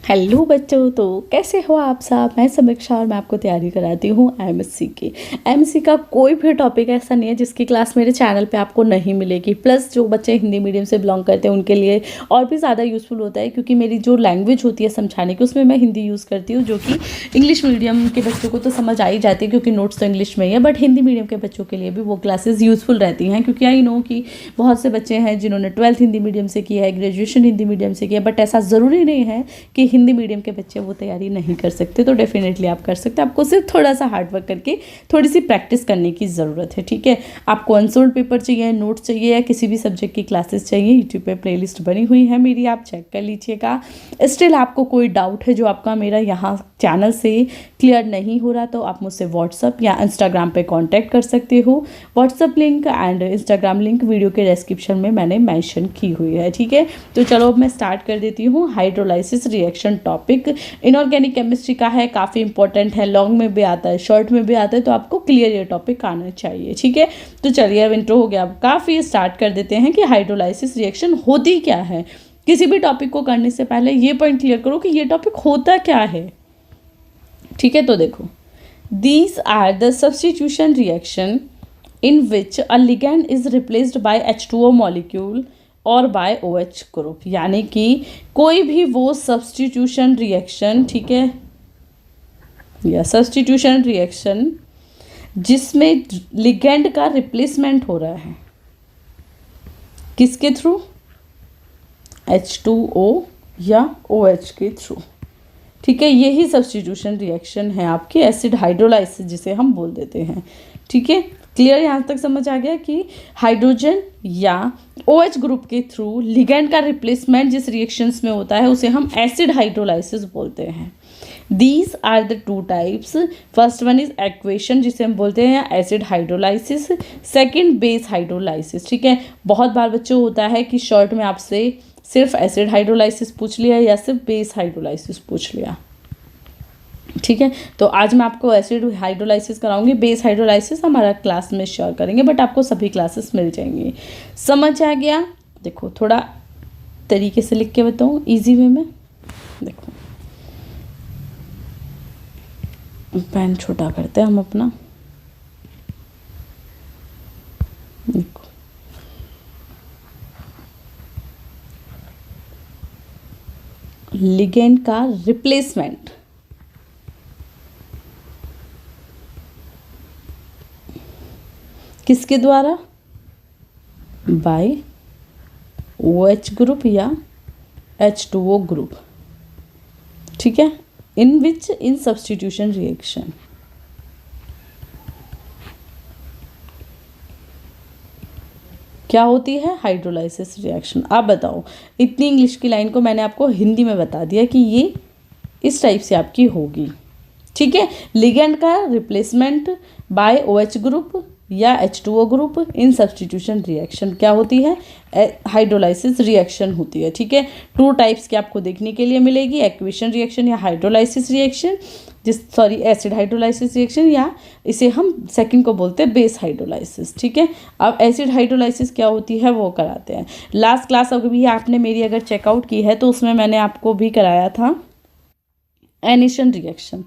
Hello बच्चों, तो कैसे हो आप सब। मैं समीक्षा और मैं आपको तैयारी कराती हूँ एमएससी की। एमएससी का कोई भी टॉपिक ऐसा नहीं है जिसकी क्लास मेरे चैनल पे आपको नहीं मिलेगी। प्लस जो बच्चे हिंदी मीडियम से बिलोंग करते हैं उनके लिए और भी ज़्यादा यूज़फुल होता है, क्योंकि मेरी जो लैंग्वेज होती है समझाने की उसमें मैं हिंदी यूज़ करती हूँ, जो कि इंग्लिश मीडियम के बच्चों को तो समझ आ ही जाती है क्योंकि नोट्स तो इंग्लिश में ही है। बट हिंदी मीडियम के बच्चों के लिए भी वो क्लासेस यूज़फुल रहती हैं, क्योंकि आई नो कि बहुत से बच्चे हैं जिन्होंने 12th हिंदी मीडियम से किया है, ग्रेजुएशन हिंदी मीडियम से किया है, बट ऐसा ज़रूरी नहीं है कि हिंदी मीडियम के बच्चे वो तैयारी नहीं कर सकते। तो डेफिनेटली आप कर सकते हैं। आपको सिर्फ थोड़ा सा हार्ड वर्क करके थोड़ी सी प्रैक्टिस करने की ज़रूरत है, ठीक है। आपको अनसोल्ड पेपर चाहिए, नोट्स चाहिए या किसी भी सब्जेक्ट की क्लासेस चाहिए, यूट्यूब पे प्लेलिस्ट बनी हुई है मेरी, आप चेक कर लीजिएगा। स्टिल आपको कोई डाउट है जो आपका मेरा यहाँ चैनल से क्लियर नहीं हो रहा, तो आप मुझसे व्हाट्सअप या इंस्टाग्राम पे कांटेक्ट कर सकते हो। WhatsApp link and Instagram link video के डिस्क्रिप्शन में मैंने मेंशन की हुई है, ठीक है। तो चलो अब मैं स्टार्ट कर देती हूँ। Hydrolysis reaction topic inorganic chemistry का है, काफ़ी इंपॉर्टेंट है, लॉन्ग में भी आता है, शॉर्ट में भी आता है, तो आपको क्लियर ये टॉपिक आना चाहिए, ठीक है। तो चलिए अब इंट्रो हो गया, अब काफ़ी स्टार्ट कर देते हैं कि हाइड्रोलाइसिस रिएक्शन होती क्या है। किसी भी टॉपिक को करने से पहले ये पॉइंट क्लियर करो कि ये टॉपिक होता क्या है, ठीक है। तो देखो, these are the substitution reaction in which a ligand is replaced by H2O molecule और बाय OH ग्रुप, यानी कि कोई भी वो सब्स्टिट्यूशन रिएक्शन, ठीक है, या सब्स्टिट्यूशन रिएक्शन जिसमें लिगैंड का रिप्लेसमेंट हो रहा है, किसके थ्रू, H2O या OH के थ्रू, ठीक है। यही सब्स्टिट्यूशन रिएक्शन है आपकी एसिड हाइड्रोलाइसिस जिसे हम बोल देते हैं, ठीक है। क्लियर, यहाँ तक समझ आ गया कि हाइड्रोजन या OH ग्रुप के थ्रू लिगैंड का रिप्लेसमेंट जिस रिएक्शंस में होता है उसे हम एसिड हाइड्रोलाइसिस बोलते हैं। These are the two types. First one is aquation जिसे हम बोलते हैं acid hydrolysis, second base hydrolysis, ठीक है। बहुत बार बच्चों होता है कि शॉर्ट में आपसे सिर्फ एसिड हाइड्रोलाइसिस पूछ लिया या सिर्फ बेस हाइड्रोलाइसिस पूछ लिया, ठीक है। तो आज मैं आपको एसिड हाइड्रोलाइसिस कराऊंगी, बेस हाइड्रोलाइसिस हमारा क्लास में शेयर करेंगे, बट आपको सभी क्लासेस मिल जाएंगी। समझ आ गया। देखो थोड़ा तरीके से लिख के बताऊँ इजी वे में। देखो पेन छोटा करते हैं हम अपना। देखो लिगेंड का रिप्लेसमेंट किसके द्वारा, बाय OH ग्रुप या H2O ग्रुप, ठीक है। इन विच इन सब्स्टिट्यूशन रिएक्शन, क्या होती है हाइड्रोलाइसिस रिएक्शन। आप बताओ, इतनी इंग्लिश की लाइन को मैंने आपको हिंदी में बता दिया कि ये इस टाइप से आपकी होगी, ठीक है। लिगेंड का रिप्लेसमेंट बाय OH ग्रुप या H2O group in substitution reaction क्या होती है, हाइड्रोलाइसिस रिएक्शन होती है, ठीक है। टू टाइप्स की आपको देखने के लिए मिलेगी, एक्वेशन रिएक्शन या hydrolysis reaction, acid hydrolysis reaction, या इसे हम सेकंड को बोलते हैं बेस हाइड्रोलाइसिस, ठीक है। अब एसिड हाइड्रोलाइसिस क्या होती है वो कराते हैं। लास्ट क्लास अगर भी आपने मेरी अगर चेकआउट की है तो उसमें मैंने आपको भी कराया था एनिशन रिएक्शन,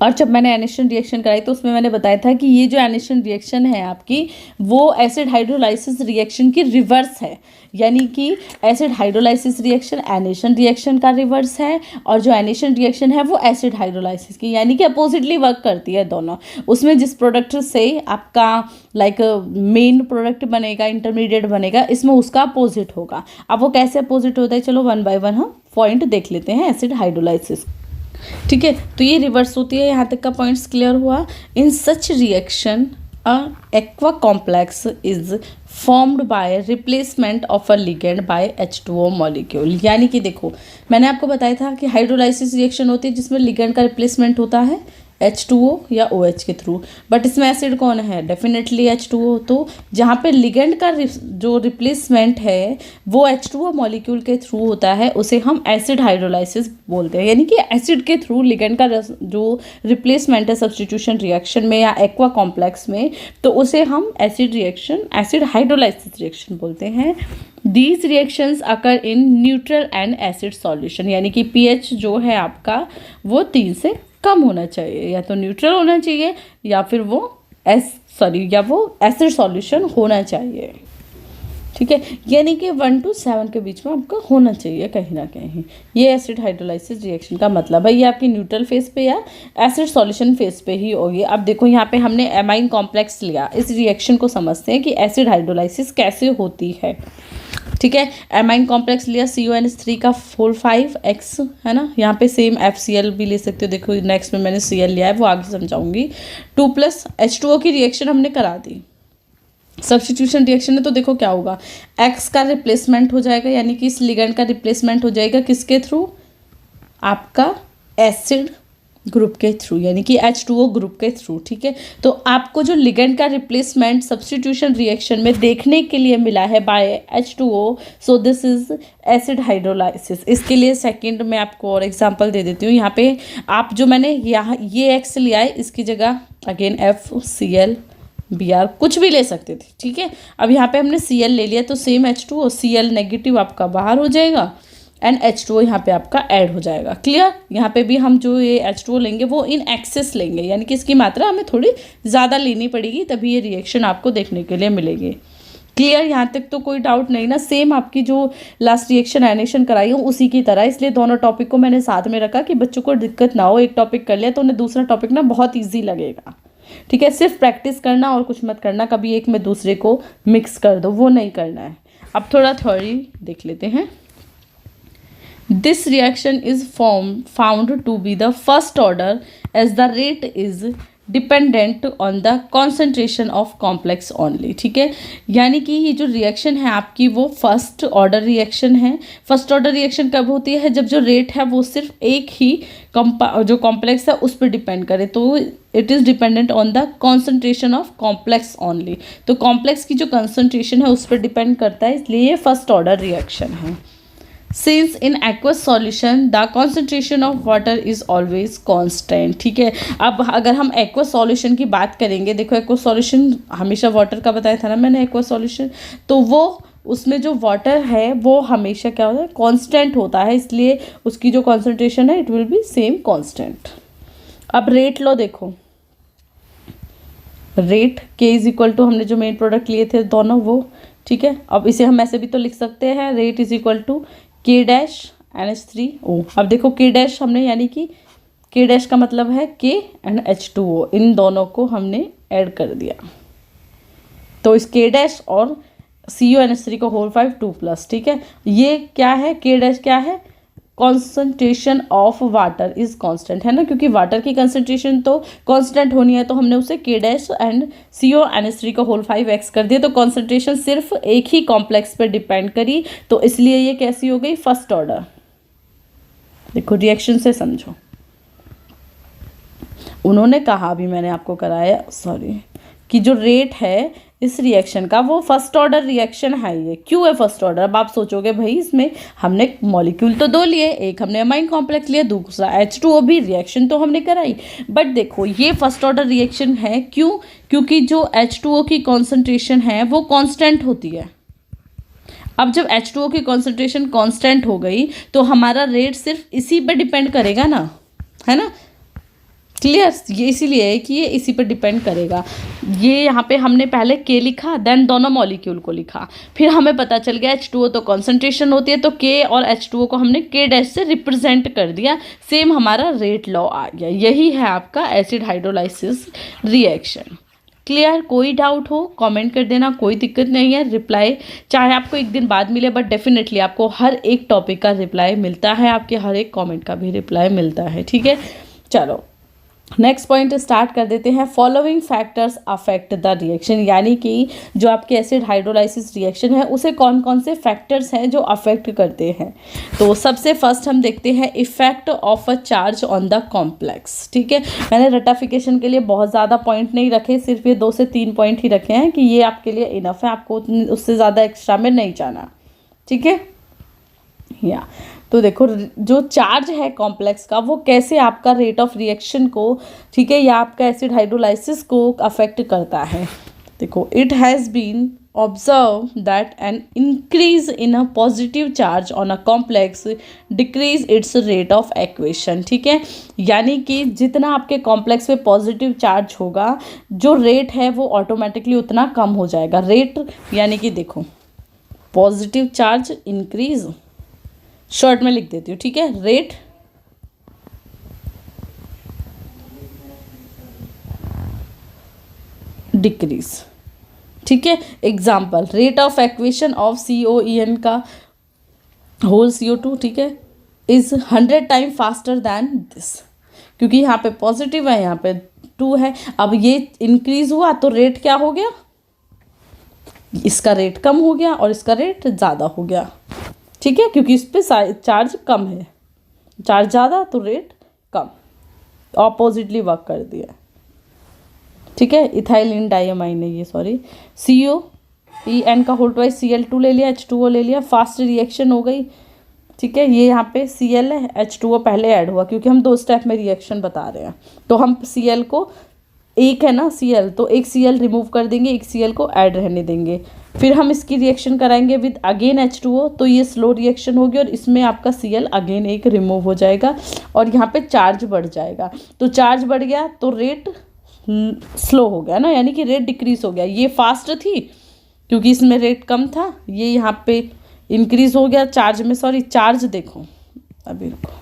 और जब मैंने एनिशन रिएक्शन कराई तो उसमें मैंने बताया था कि ये जो एनिशन रिएक्शन है आपकी वो एसिड हाइड्रोलाइसिस रिएक्शन की रिवर्स है, यानी कि एसिड हाइड्रोलाइसिस रिएक्शन एनिशन रिएक्शन का रिवर्स है, और जो एनिशन रिएक्शन है वो एसिड हाइड्रोलाइसिस की, यानी कि अपोजिटली वर्क करती है दोनों। उसमें जिस प्रोडक्ट से आपका लाइक मेन प्रोडक्ट बनेगा, इंटरमीडिएट बनेगा, इसमें उसका अपोजिट होगा। अब वो कैसे अपोजिट होता है, चलो वन बाय वन हम पॉइंट देख लेते हैं एसिड हाइड्रोलाइसिस, ठीक है। तो ये रिवर्स होती है, यहाँ तक का पॉइंट्स क्लियर हुआ। In such reaction a aqua complex is formed by replacement of a ligand by H2O molecule, यानी कि देखो मैंने आपको बताया था कि हाइड्रोलाइसिस रिएक्शन होती है जिसमें लिगेंड का रिप्लेसमेंट होता है H2O या OH के थ्रू। बट इसमें एसिड कौन है? Definitely H2O। तो जहाँ पे लिगेंड का जो रिप्लेसमेंट है वो H2O मॉलिक्यूल के थ्रू होता है, उसे हम एसिड हाइड्रोलाइसिस बोलते हैं। यानी कि एसिड के थ्रू लिगेंड का जो रिप्लेसमेंट है सब्स्टिट्यूशन रिएक्शन में या एक्वा कॉम्प्लेक्स में, तो उसे हम acid reaction, acid hydrolysis reaction बोलते हैं। These reactions occur in neutral and acid solution, यानी कि pH जो है आपका वो 3 से कम होना चाहिए, या तो न्यूट्रल होना चाहिए या फिर वो एसिड सॉल्यूशन होना चाहिए। ठीक है, यानी कि 1 to 7 के बीच में आपका होना चाहिए कहीं ना कहीं। ये एसिड हाइड्रोलाइसिस रिएक्शन का मतलब है। ये आपकी न्यूट्रल फेज पे या एसिड सॉल्यूशन फेज पे ही होगी। अब देखो यहाँ पे हमने एमाइन कॉम्प्लेक्स लिया, इस रिएक्शन को समझते हैं कि एसिड हाइड्रोलाइसिस कैसे होती है। ठीक है, एमाइन कॉम्प्लेक्स लिया CuNH3 का होल 5x, है ना। यहाँ पे सेम FCl भी ले सकते हो। देखो नेक्स्ट में मैंने Cl लिया है, वो आगे समझाऊंगी। 2 + H2O की रिएक्शन हमने करा दी, सब्स्टिट्यूशन रिएक्शन है। तो देखो क्या होगा, X का रिप्लेसमेंट हो जाएगा, यानी कि इस लिगेंड का रिप्लेसमेंट हो जाएगा किसके थ्रू? आपका एसिड ग्रुप के थ्रू, यानी कि H2O ग्रुप के थ्रू। ठीक है, तो आपको जो लिगेंड का रिप्लेसमेंट सब्स्टिट्यूशन रिएक्शन में देखने के लिए मिला है by H2O, so this is acid hydrolysis. इसके लिए सेकंड में आपको और एग्जांपल दे देती हूँ। यहाँ पे आप जो मैंने यहाँ ये X लिया है, इसकी जगह अगेन FCl Br कुछ भी ले सकते थे। ठीक है, अब यहाँ पे हमने Cl ले लिया, तो सेम H2O, Cl नेगेटिव आपका बाहर हो जाएगा एंड H2O यहाँ पे आपका ऐड हो जाएगा। क्लियर? यहाँ पे भी हम जो ये H2O लेंगे वो इन एक्सेस लेंगे, यानी कि इसकी मात्रा हमें थोड़ी ज़्यादा लेनी पड़ेगी, तभी ये रिएक्शन आपको देखने के लिए मिलेगी। क्लियर? यहाँ तक तो कोई डाउट नहीं ना। सेम आपकी जो लास्ट रिएक्शन आयनेशन कराई हूँ उसी की तरह, इसलिए दोनों टॉपिक को मैंने साथ में रखा कि बच्चों को दिक्कत ना हो। एक टॉपिक कर लिया तो उन्हें दूसरा टॉपिक ना बहुत ईजी लगेगा। ठीक है, सिर्फ प्रैक्टिस करना और कुछ मत करना, कभी एक में दूसरे को मिक्स कर दो, वो नहीं करना है। अब थोड़ा थ्योरी देख लेते हैं। This reaction is found to be the first order as the rate is dependent on the concentration of complex only। ठीक है, यानी कि ये जो रिएक्शन है आपकी वो फर्स्ट ऑर्डर रिएक्शन है। फर्स्ट ऑर्डर रिएक्शन कब होती है? जब जो रेट है वो सिर्फ एक ही जो कॉम्प्लेक्स है उस पर डिपेंड करे, तो it is dependent on the concentration of complex only. तो कॉम्प्लेक्स की जो कंसंट्रेशन है उस पर डिपेंड करता है, इसलिए ये फर्स्ट ऑर्डर रिएक्शन है। Since in aqueous solution the concentration of water is always constant। ठीक है, अब अगर हम aqueous solution की बात करेंगे, देखो aqueous solution हमेशा वाटर का बताया था ना मैंने aqueous solution, तो वो उसमें जो वाटर है वो हमेशा क्या होता है? कांस्टेंट होता है, इसलिए उसकी जो कॉन्सेंट्रेशन है it will be same constant. अब रेट लो, देखो rate K is equal to हमने जो मेन प्रोडक्ट लिए थे दोनों वो। ठीक है, अब इसे हम ऐसे भी तो लिख सकते हैं, rate is equal to K-NH3O। अब देखो K- हमने, यानी कि K- का मतलब है K एंड H2O, इन दोनों को हमने ऐड कर दिया, तो इस K- और CuNH3 को होल 5 2+। ठीक है, ये क्या है? K- क्या है? Concentration of water is constant, है ना, क्योंकि वाटर की कंसंट्रेशन तो कांस्टेंट होनी है, तो हमने उसे K- एंड CuNH3 को होल 5x कर दिया, तो कॉन्सेंट्रेशन सिर्फ एक ही कॉम्प्लेक्स पर डिपेंड करी, तो इसलिए ये कैसी हो गई? First order. देखो रिएक्शन से समझो, उन्होंने कहा, अभी मैंने आपको कराया सॉरी, कि जो रेट है इस रिएक्शन का वो फर्स्ट ऑर्डर रिएक्शन है। ये क्यों है फर्स्ट ऑर्डर? अब आप सोचोगे भाई इसमें हमने मॉलिक्यूल तो 2 लिए, एक हमने अमाइन कॉम्प्लेक्स लिया, दूसरा H2O भी, रिएक्शन तो हमने कराई, बट देखो ये फर्स्ट ऑर्डर रिएक्शन है। क्यों? क्योंकि जो H2O की कॉन्सेंट्रेशन है वो कांस्टेंट होती है। अब जब H2O की कॉन्सेंट्रेशन कांस्टेंट हो गई तो हमारा रेट सिर्फ इसी पर डिपेंड करेगा ना, है ना। क्लियर? ये इसीलिए है कि ये इसी पर डिपेंड करेगा। ये यहाँ पे हमने पहले K लिखा, देन दोनों मॉलिक्यूल को लिखा, फिर हमें पता चल गया H2O तो कॉन्सेंट्रेशन होती है, तो K और H2O को हमने K- से रिप्रेजेंट कर दिया, सेम हमारा रेट लॉ आ गया। यही है आपका एसिड हाइड्रोलाइसिस रिएक्शन। क्लियर? कोई डाउट हो कमेंट कर देना, कोई दिक्कत नहीं है। रिप्लाई चाहे आपको एक दिन बाद मिले, बट डेफिनेटली आपको हर एक टॉपिक का रिप्लाई मिलता है, आपके हर एक कमेंट का भी रिप्लाई मिलता है। ठीक है, चलो नेक्स्ट पॉइंट स्टार्ट कर देते हैं। Following factors affect the reaction, यानी कि जो आपके एसिड हाइड्रोलाइसिस रिएक्शन है उसे कौन कौन से फैक्टर्स हैं जो अफेक्ट करते हैं। तो सबसे फर्स्ट हम देखते हैं effect of a charge on the complex. ठीक है, मैंने रटाफिकेशन के लिए बहुत ज़्यादा पॉइंट नहीं रखे, सिर्फ ये 2 से 3 पॉइंट ही रखे हैं कि ये आपके लिए इनफ है, आपको उससे ज़्यादा एक्स्ट्रा में नहीं जाना। ठीक है, या तो देखो जो चार्ज है कॉम्प्लेक्स का वो कैसे आपका रेट ऑफ रिएक्शन को, ठीक है, या आपका एसिड हाइड्रोलाइसिस को अफेक्ट करता है। देखो, it has been observe that an increase in a positive charge on a complex decrease its rate of aquation. ठीक है, यानी कि जितना आपके कॉम्प्लेक्स पे पॉजिटिव चार्ज होगा जो रेट है वो ऑटोमेटिकली उतना कम हो जाएगा। रेट यानी कि देखो पॉजिटिव चार्ज इंक्रीज, शॉर्ट में लिख देती हूँ, ठीक है, रेट डिक्रीज। ठीक है, example rate of equation of COEN का होल CO2, ठीक है, is 100 time faster than this, क्योंकि यहाँ पे पॉजिटिव है, यहाँ पे 2 है। अब ये इंक्रीज हुआ तो रेट क्या हो गया, इसका रेट कम हो गया और इसका रेट ज़्यादा हो गया। ठीक है, क्योंकि इस पर चार्ज कम है, चार्ज ज़्यादा तो रेट कम, ऑपोजिटली वर्क कर दिया। ठीक है, इथाइलिन डाइअमाइन है ये, सॉरी, COEN का होल ट्वाइस Cl2 ले लिया, H2O ले लिया, फास्ट रिएक्शन हो गई। ठीक है, ये यहाँ पे Cl है, H2O पहले ऐड हुआ, क्योंकि हम 2 स्टेप में रिएक्शन बता रहे हैं, तो हम Cl को, एक है ना Cl, तो एक Cl रिमूव कर देंगे, एक Cl को ऐड रहने देंगे, फिर हम इसकी रिएक्शन कराएंगे विद अगेन H2O, तो ये स्लो रिएक्शन होगी और इसमें आपका Cl अगेन एक रिमूव हो जाएगा और यहाँ पे चार्ज बढ़ जाएगा। तो चार्ज बढ़ गया तो रेट स्लो हो गया ना, यानी कि रेट डिक्रीज हो गया। ये फास्ट थी क्योंकि इसमें रेट कम था, ये यहाँ पे इंक्रीज हो गया चार्ज में, सॉरी चार्ज देखो, अभी रुको,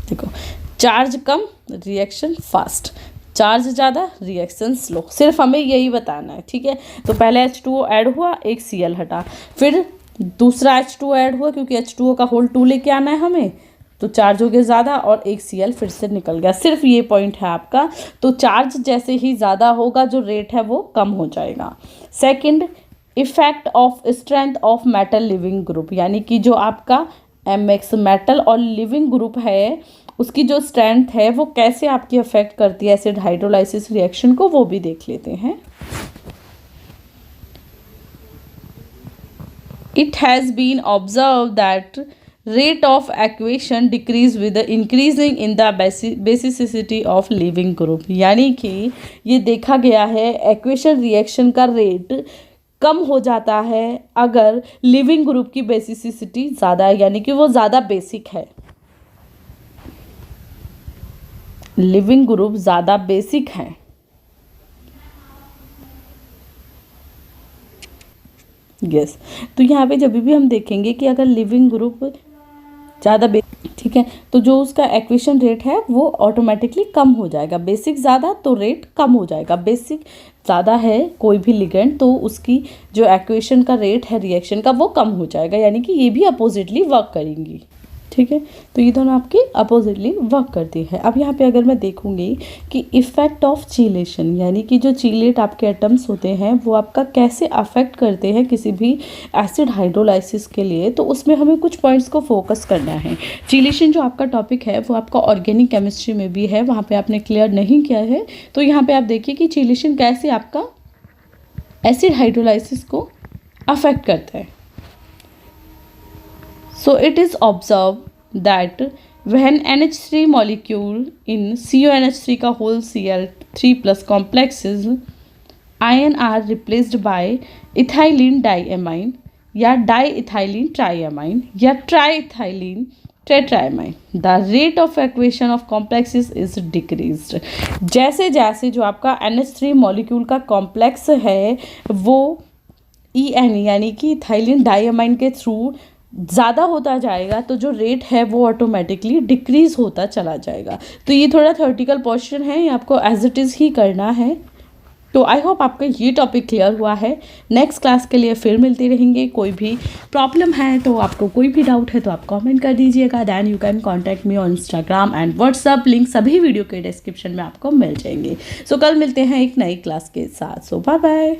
देखो चार्ज कम रिएक्शन फास्ट, चार्ज ज़्यादा रिएक्शन स्लो, सिर्फ हमें यही बताना है। ठीक है, तो पहले H2O ऐड हुआ, एक Cl हटा, फिर दूसरा H2O ऐड हुआ, क्योंकि H2O का होल 2 लेके आना है हमें, तो चार्ज हो गया ज़्यादा और एक Cl फिर से निकल गया। सिर्फ ये पॉइंट है आपका। तो चार्ज जैसे ही ज़्यादा होगा जो रेट है वो कम हो जाएगा। Second, effect of strength of metal leaving group, यानी कि जो आपका MX मेटल और लिविंग ग्रुप है उसकी जो स्ट्रेंथ है वो कैसे आपकी अफेक्ट करती है एसिड हाइड्रोलाइसिस रिएक्शन को, वो भी देख लेते हैं। It has been observe that rate of acquisition decrease with the increasing in the basicity of living group, यानी कि ये देखा गया है एक्वेशन रिएक्शन का रेट कम हो जाता है अगर लिविंग ग्रुप की बेसिसिटी ज़्यादा है, यानी कि वो ज़्यादा बेसिक है, लिविंग ग्रुप ज़्यादा बेसिक है। यस, तो यहाँ पे जब भी हम देखेंगे कि अगर लिविंग ग्रुप ज़्यादा ठीक है, तो जो उसका एक्वेशन रेट है वो ऑटोमेटिकली कम हो जाएगा। बेसिक ज़्यादा तो रेट कम हो जाएगा, बेसिक ज़्यादा है कोई भी लिगेंड तो उसकी जो एक्वेशन का रेट है रिएक्शन का वो कम हो जाएगा, यानी कि ये भी अपोजिटली वर्क करेंगी। ठीक है, तो ये दोनों आपकी अपोजिटली वर्क करती है। अब यहाँ पे अगर मैं देखूँगी कि इफ़ेक्ट ऑफ चीलेशन, यानी कि जो चीलेट आपके एटम्स होते हैं वो आपका कैसे अफेक्ट करते हैं किसी भी एसिड हाइड्रोलाइसिस के लिए, तो उसमें हमें कुछ पॉइंट्स को फोकस करना है। चीलेशन जो आपका टॉपिक है वो आपका ऑर्गेनिक केमिस्ट्री में भी है, वहाँ पर आपने क्लियर नहीं किया है, तो यहाँ पर आप देखिए कि चीलेशन कैसे आपका एसिड हाइड्रोलाइसिस को अफेक्ट करता है। So it is observed that when NH3 molecule in CONH3 का whole Cl3 plus complexes ion are replaced by ethylene diamine या diethylene triamine या triethylene tetraamine, the rate of equation of complexes is decreased। जैसे जैसे जो आपका NH3 molecule का complex है वो EN यानी कि इथाइलिन डाइअमाइन के थ्रू ज़्यादा होता जाएगा तो जो रेट है वो ऑटोमेटिकली डिक्रीज़ होता चला जाएगा। तो ये थोड़ा थ्योरेटिकल पोर्शन है, ये आपको एज इट इज़ ही करना है। तो आई होप आपका ये टॉपिक क्लियर हुआ है। नेक्स्ट क्लास के लिए फिर मिलते रहेंगे। कोई भी प्रॉब्लम है तो आपको कोई भी डाउट है तो आप कमेंट कर दीजिएगा। Then you can contact me on Instagram and WhatsApp. Link सभी वीडियो के डिस्क्रिप्शन में आपको मिल जाएंगे। सो कल मिलते हैं एक नई क्लास के साथ। सो बाय बाय।